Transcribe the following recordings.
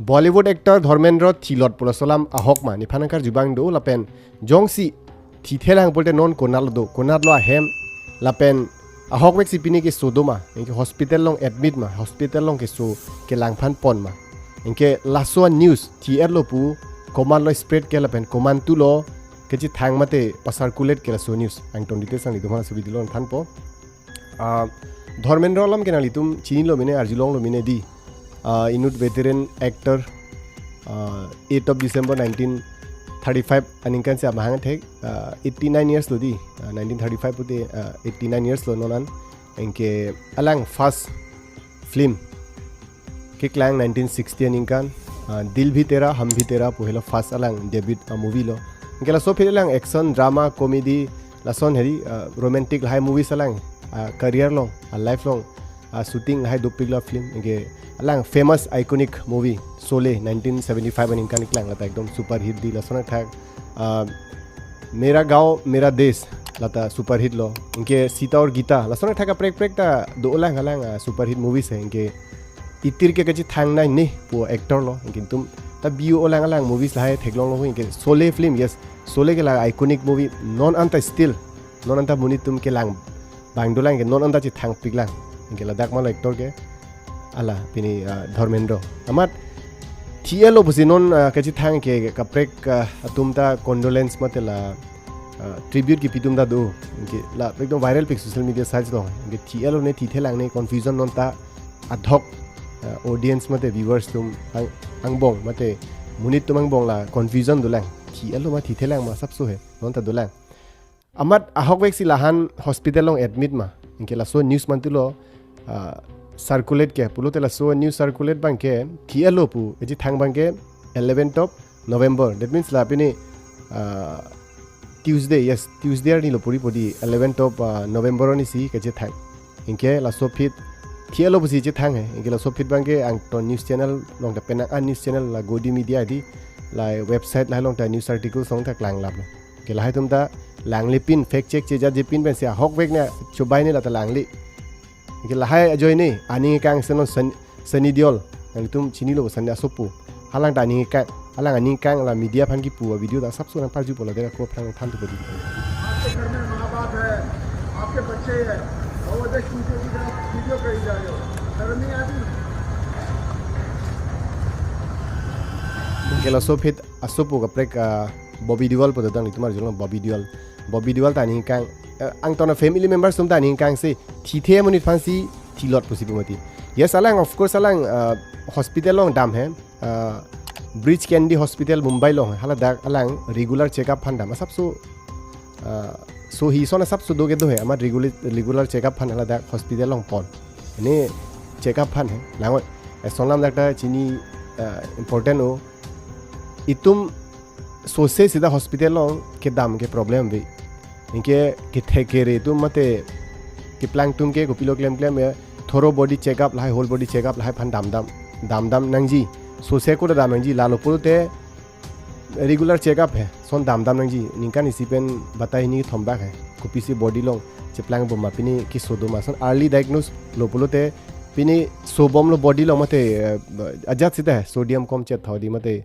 Bollywood actor Dharmendra Thilot Pulasolam Ahokma ni phanangkar jubang do lapen jongsi thithelang bolte non konalo ahem lapen ahok wek sipini ke sodoma inke hospital long admit ma hospital long ke so ke langphan pon ma inke laso news tr lo pu command lo spread ke lapen command tu lo ke chi thang mate pasarculate ke laso news ang ton details ang idoma subidi lo than po Dharmendra lam ke nalitum chini lo mine arjilong lo mine di Inut veteran actor 8 of December 1935 aningkan siya mahang thek 89 years lo di 1935 puti 89 years lo nonan engke alang first film ke klang 1960 aningkan Dil Bhi Tera Hum Bhi Tera pohela first alang debut movie lo engke la so phil alang action drama comedy la son heri romantic high movies alang career long life long shooting hai dopigla film engke alang famous iconic movie Sole 1975 ani kan iklang lata ekdom super hit di lasona thak Mera Gaon Mera Desh lata super hit lo inke Sita aur Gita lasona thak prek ta do lang super hit movies hai inke itir ke kachi thang nai ne po actor lo inke tum ta bio alang movies lai theklong lo inke Sole film yes Sole ke la iconic movie non anta still non anta muni tum ke lang bangdolang ke non anta chi thang piklang inke ladak mal actor ke ala pini Dharmendra amat thielo businon kachi thang ke kaprek atumta condolence matela tribute ki pitumda do inke la ekdom viral pic social media sites lo inke thielo ne thithelang ne confusion non ta adhok audience mate viewers tum angbong mate munit tumang bong la confusion dulang thielo ma thithelang ma sabso he non ta dulang amat ahok wek si lahan hospital long admit ma inke la so news mantulo circulate ke pulo tela so news circulate bangke thielo pu eji thang bangke 11th of November that means la pini Tuesday ni lo puri podi 11th of November ni si ke je thang inke la so fit thielo pu si je thang he inke la so fit bangke ang to news channel long ta pena news channel la Godi Media di la website la long ta news article song thak lang lap ke la hatum ta langli pin fact check che ja je pin ben sia hok wek ne chobai ne la ta langli ke lahai ajoi ni ani kang senon Sunny Deol ang tum chini lo sanya sopu halang tani kang halang ani kang la media phan ki pu video da sab so na parju pola dera ko phang than to bodi आपके घर में माँ बाप है आपके बच्चे हैं और वो देख वीडियो करी जा रहे हो शर्म नहीं आती ke la so phit asopu ka prek Bobby Deol po dang tumar jong Bobby Deol tani kang ang tona family members tum tani kang se thithe moni fancy thilot possibility yes alang of course alang hospital long dam hai Bridge Candy Hospital Mumbai long hala dak alang regular checkup phan dam sab so hi sona sab so doge do hai amar regular checkup phan hala dak hospital long pon ne checkup phan hai lang sonlam dakta chini important o itum Sose सीधा hospital लोग के दाम के problem भी इनके किथे के रे तुम मते कि प्लांग तुम के गोपिलो क्लेम में थोरो बॉडी चेकअप लाई होल बॉडी चेकअप लाई फन दाम नंगजी सोसे को दाम नंगजी लालो पुरते रेगुलर चेकअप है सोन दाम नंगजी निका निसिपेन बताई नहीं थंबा है गोपी से बॉडी लोग चिप्लांग बोमा पिनी कि सोदोमा सोन अर्ली डायग्नोस लोपुलोते पिनी सोबम लो बॉडी लो मते अजात सीधा है सोडियम कम चेत थाओ दी मते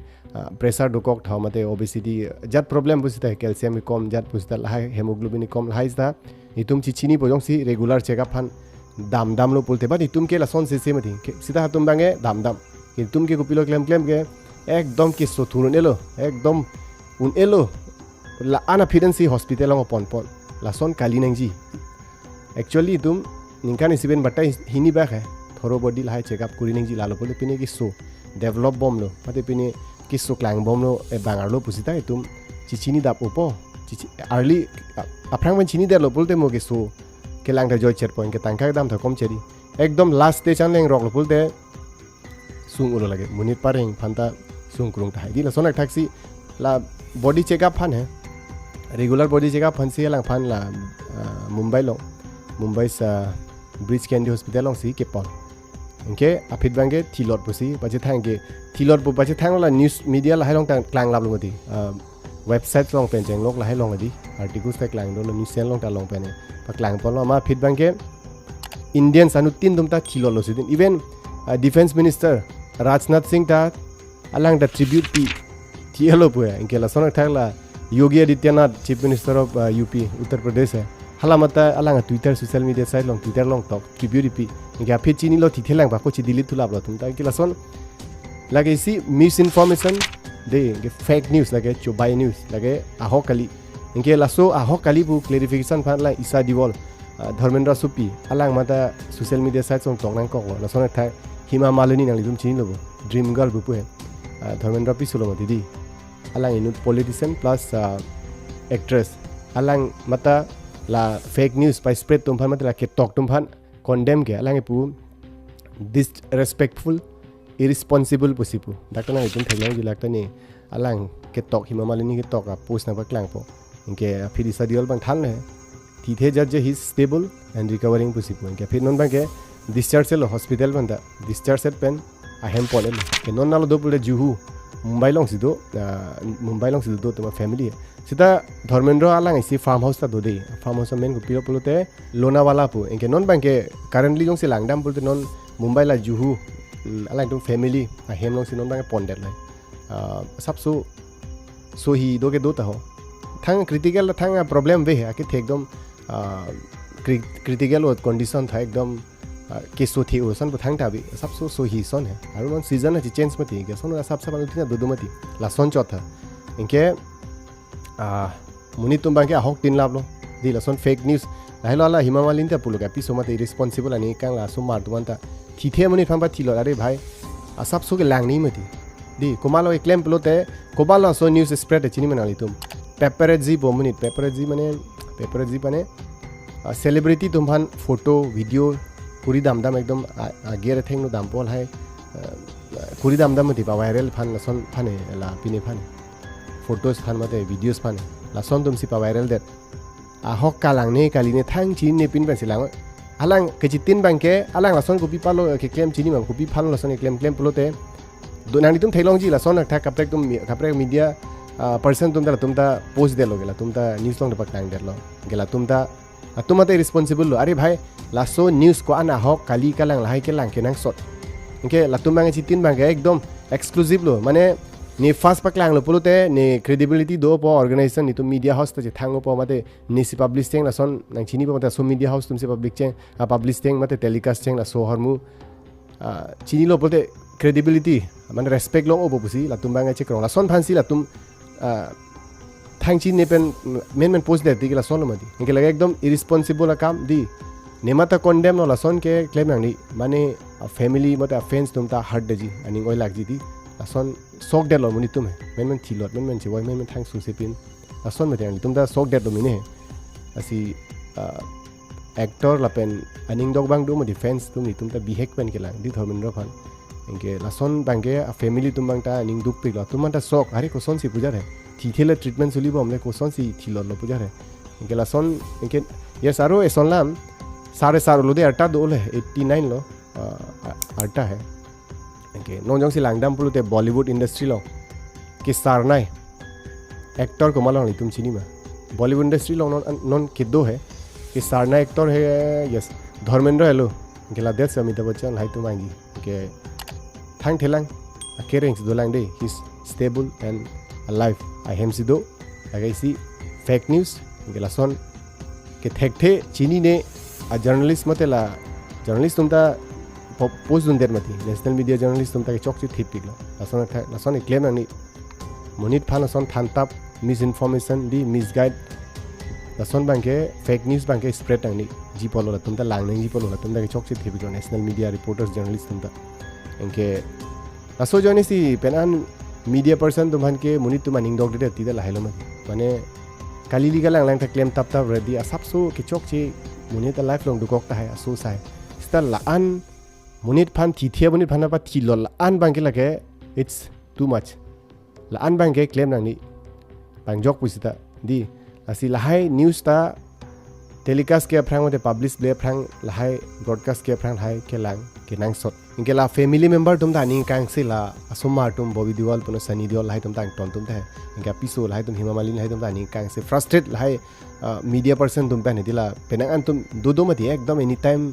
प्रेशर दुकक थाओ मते ओबेसिटी जात प्रॉब्लम बुसिता है कैल्शियम कम जात बुसिता लाहाय हेमोग्लोबिन कम लाहाय दा इतुम चिचिनी बोजों सी रेगुलर चेकअप फान दाम लो पुलते बाद इतुम के लसन से मति सीधा तुम बांगे दाम इतुम के गोपिलो क्लेम के एकदम के सो थुन एलो एकदम उन एलो ला आना फिडेंसी हॉस्पिटल लो पन लसन काली नंगजी एक्चुअली तुम निकान सिबेन बटा हिनी बैक है थोरो बॉडी लाहाय चेकअप कुरी नंगजी लालो पुले पिने की सो डेवलप बम लो मते पिने किसो क्लांग बम लो बांगार लो पुसिता तुम चिचिनी दाप उपो अर्ली अफ्रांग मन चिनी दे लो पुलते मो के सो के लांग जॉय चेट पॉइंट के तांका दाम था कम चेरी एकदम लास्ट स्टेज आन लेंग रॉक लो पुलते सुंग उलो लगे मुनित पारेंग फंता सुंग कुरुंग था दी ला सोना टैक्सी ला बॉडी चेकअप फन है रेगुलर बॉडी चेकअप फन से लांग फन ला मुंबई सा ब्रिज कैंडी हॉस्पिटल लोंग सी के पॉन इनके अफिट बांगे थिलोट पुसी बचे थांगे थिलोट पु बचे थांग ला न्यूज़ मीडिया ला हाइलोंग क्लांग लाब लोंगदी वेबसाइट लोंग पेंजेंग लोग ला हाइलोंग दी आर्टिकल्स तक क्लांग दो न्यूज़ चैनल लोंग ता लोंग पेने पर क्लांग पॉन लो मा अफिट बांगे इंडियन सानु तीन दुमता थिलोट लो सिदिन even defence minister Rajnath Singh ता alang da tribute ti hello pu inke la sonok thakla Yogi Adityanath Chief Minister of UP Uttar Pradesh hai halamata alang Twitter social media site long Twitter long talk tribute pi inke aphi chini lo ti thelang ba ko chi delete thulap lo tum ta inke la son lage si misinformation de inke fake news lage chobai news lage ahok kali inke la so ahok kali bu clarification phan la Isa Diwal Dharmendra Supi alang mata social media site song talk nang kok la son thak Hima Malini nang lidum chini lo dream girl bu pu hai Dharmendra pi sulo didi alang inut politician plus actress alang mata la fake news by spread tumphan mata la ke talk tumphan condemn ke alang pu disrespectful irresponsible pusipu dakta na itum thailang ji lakta ni alang ke talk Hima Malini ke talk post na baklang po inke phir Isa Diwal bang thal ne thi the judge is stable and recovering pusipu inke phir non bang ke discharge lo hospital banda discharge set pen ahem pole ke non nalo do pule juhu Mumbai long sido tuma family sita Dharmendra alang isi farm house ta do dei farm house men ko piro pulote Lonavala pu enke non banke currently jong se langdam pulte non Mumbai la juhu alang tum family a hem long si non bange pondet lai sabso so hi do ke do ta ho thang critical thang problem ve ha ke ekdom critical condition tha ekdom के सो थे ओसन बथांग ताबी सब सो ही सोन है आरो मन season है change मती के सोन सब सब उठिना दुदुमती लासन चौथा इनके मुनि तुम बांके हक तीन लाभ लो दी लासन फेक न्यूज़ लाइलो आला हिमा मालिन ता पुलो का पिसो मते रिस्पांसिबल अनि कांग ला सो मार तुमन ता थीथे मुनि फांबा थिलो अरे भाई सब सो के लांग नहीं मती दी कोमालो एक क्लेम पुलोते कोबालो सो न्यूज़ स्प्रेड चिनी मनाली तुम पेपरेजी बोमुनि पेपरेजी माने सेलिब्रिटी तुमफान फोटो वीडियो पूरी दाम एकदम आगे रे थेंग नो दाम पोल है पूरी दाम मति पा वायरल फान लसन फाने ला पिने फाने फोटोस फान मते वीडियोस फाने लसन तुम सि पा वायरल दे हक कालांग ने कालिने थांग चिन ने पिन पेंसिल लांग आलांग केजि तीन बांके आलांग लसन कॉपी पालो के क्लेम चिनी मा कॉपी फान लसन क्लेम पुलोते दोनानी तुम थैलोंग जी लसन था कपरेक तुम कपरेक मीडिया पर्सन तुम ता पोस्ट दे लो गेला तुम ता न्यूज़ लोंग पक टांग दे लो गेला तुम ता रिस्पांसिबल लो अरे भाई लासो न्यूज़ को आना हक काली कालांग लाहाय के लांग के नांग सट इनके लातुम बांगे चितिन बांगे एकदम एक्सक्लूसिव लो माने नि फास्ट पकलांग लो पुलोते नि क्रेडिबिलिटी दो पो ऑर्गेनाइजेशन नि तो मीडिया हाउस ते थांगो पो मते नि सि पब्लिश टेंग लासन नांग चिनी पो मते सो मीडिया हाउस तुमसे पब्लिक चेंग पब्लिश टेंग मते टेलीकास्ट चेंग ला सो हरमु चिनी लो पोते क्रेडिबिलिटी माने रेस्पेक्ट लो ओबो पुसी लातुम बांगे चेक रो लासन फांसी लातुम थांगची नेपेन मेन पोस्ट दे दिगला सोन मदी इनके लगे एकदम इरिस्पांसिबल काम दी नेमाता कंडेम नो लासन के क्लेम नांगनी माने फैमिली मते ऑफेंस तुमता हर्ट दजी अनि ओइ लाग जीदी लासन सोक दे लो मुनि तुम मेन थिलोट मेन से वय मेन थांग सुसे पिन लासन मते अनि तुमता सोक दे दो मिने असि एक्टर लापेन अनिंग डॉग बांग दो मदि फैंस तुमनि तुमता बिहेक पेन के लाग दी धर्मेंद्र फान इनके लासन बांगे फैमिली तुम बांगता अनिंग दुख पिला तुमता सोक अरे कोसन से पूजा रे थीथेले ट्रीटमेंट सुलिबो हमले कोसन से थिलोट लो पूजा रे इनके लासन इनके यस आरो एसन लाम सारे सारो लो दे अट्टा दो ले 89 लो अट्टा है इनके नोंजोंग से लांगदाम पुलो ते बॉलीवुड इंडस्ट्री लो के सारनाय एक्टर को मालूम नहीं तुम चिनी में बॉलीवुड इंडस्ट्री लो नॉन किदो है कि सारना एक्टर है यस धर्मेंद्र हेलो गेला देश अमिताभ बच्चन हाई तुम आएंगी के थांग थेलांग केरेंग से दोलांग दे he is stable and alive I हेम सिदो अगे सी फेक न्यूज़ गेला सोन के थेकथे चिनी ने जर्नलिस्ट मतेला जर्नलिस्ट तुमता पोस्ट दुन देर मती नेशनल मीडिया जर्नलिस्ट तुमता के चौक थिप पिगलो लासन क्लेम अनि मुनिट फान सन थानताप मिस इनफॉर्मेशन दी मिसगाइड लासन बांके फेक न्यूज़ बांके स्प्रेड अनि जी पोलो तुमता लांगने जी पोलो तुमता के चौक थिप Piglo national media reporters journalist तुमता इनके लासो जने सी पेनान मीडिया पर्सन तुमहन के मुनिट तुम अनिंग डॉग दे तिदा लाहेलो माने काली लीगा लांग था क्लेम तप तप रेडी सबसो के चौक ची मुनिट लाइफ लॉन्ग दुकोकता है असो साय स्टा लान मुनिट फान थीथिया मुनिट फाना पा थिलो लान बांके लगे इट्स टू मच लान बांके क्लेम नांगनी बांजोक पुसिता दी असी लाहाय न्यूज़ ता टेलीकास्ट के फ्रांग मते पब्लिश ब्ले फ्रांग लाहाय ब्रॉडकास्ट के फ्रांग हाय के लांग के नांग सट इनके ला फैमिली मेंबर तुम ता नि कांग से ला असोमा तुम बॉबी देओल पुनो सनी देओल लाहाय तुम ता टन तुम ता इनका पिसो लाहाय तुम हिमा मालिनी लाहाय तुम ता नि कांग से फ्रस्ट्रेट लाहाय मीडिया पर्सन तुम पहने दिला पेनांग तुम दो मत एकदम एनी टाइम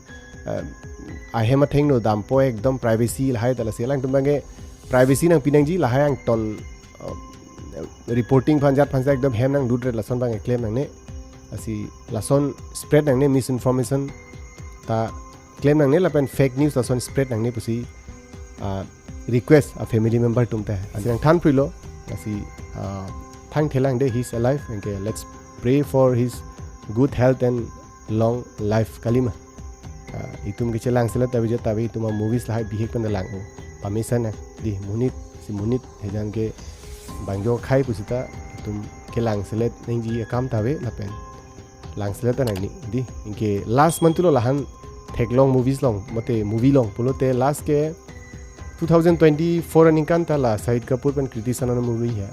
आहे मथेंग नो दामपो एकदम प्राइवेसी लाहाय तला सेलांग तुम बांगे privacy nang pinang ji lahai ang ton reporting phanjat phansa ekdom hem nang dudre lason bang claim nang ne asi lason spread nang ne misinformation ta claim nang ne lapen fake news lason spread nang ne pusi request a family member tumta adang than prilo asi thang thelang de he's alive and let's pray for his good health and long life kalima itum ke chelang sela tabi tuma movies lahai bihek pan lang o permission di munit hejang ke bangjo khai pusita itum ke lang selet ningji akam tabe lapen lang selet nang ni di inke last month lo lahan theklong movies long mate movie long pulote last ke 2024 निकान ताला शाहिद कपूर पन कृति सनन movie है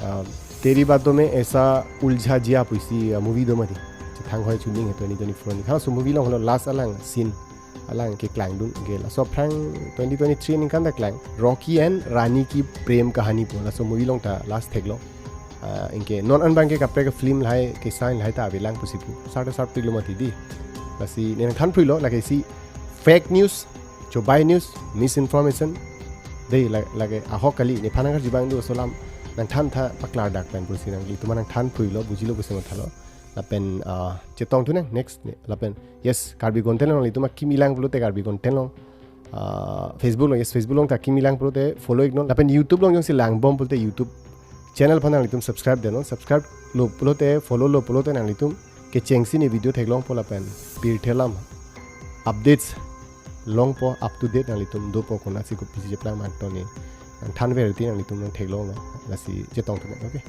तेरी बातों में ऐसा उलझा जिया pussy movie दो मरी थांग होय चुनिंग है 2024 नि खा सो मूवी लो लास्ट अलांग सीन अलांग के क्लाइंग दुन गेला सो फ्रैंक 2023 निकान दा क्लाइंग रॉकी एंड रानी की प्रेम कहानी पोला सो मूवी लोंग ता लास्ट थेगलो इनके नॉन अनबांग के कपरे के फिल्म लाय के साइन लाय ता अबेलांग पुसिपु साडे सात पिलो मती दी बसी ने थान प्रिलो लागे सी फेक न्यूज़ जो बाय न्यूज़ मिस इन्फॉर्मेशन दे लागे ahok kali ni phanang jibang du solam nang than tha paklar dak pen pusi nang li tumanang than phuilo bujilo buse mathalo lapen chetong tu nang next lapen yes karbi content long li tuma kimilang pulote karbi content long facebook long yes facebook long ta kimilang pulote follow ignon lapen youtube long jong si lang bom pulote youtube channel phanang li tum subscribe deno subscribe lo pulote follow lo pulote nang li tum ke chengsi ni video theklong pola pen pir thelam updates long po up to date nang litum do po kona si ko pisi jeplang man to ni than verity nang litum thek long la si jetong tu okay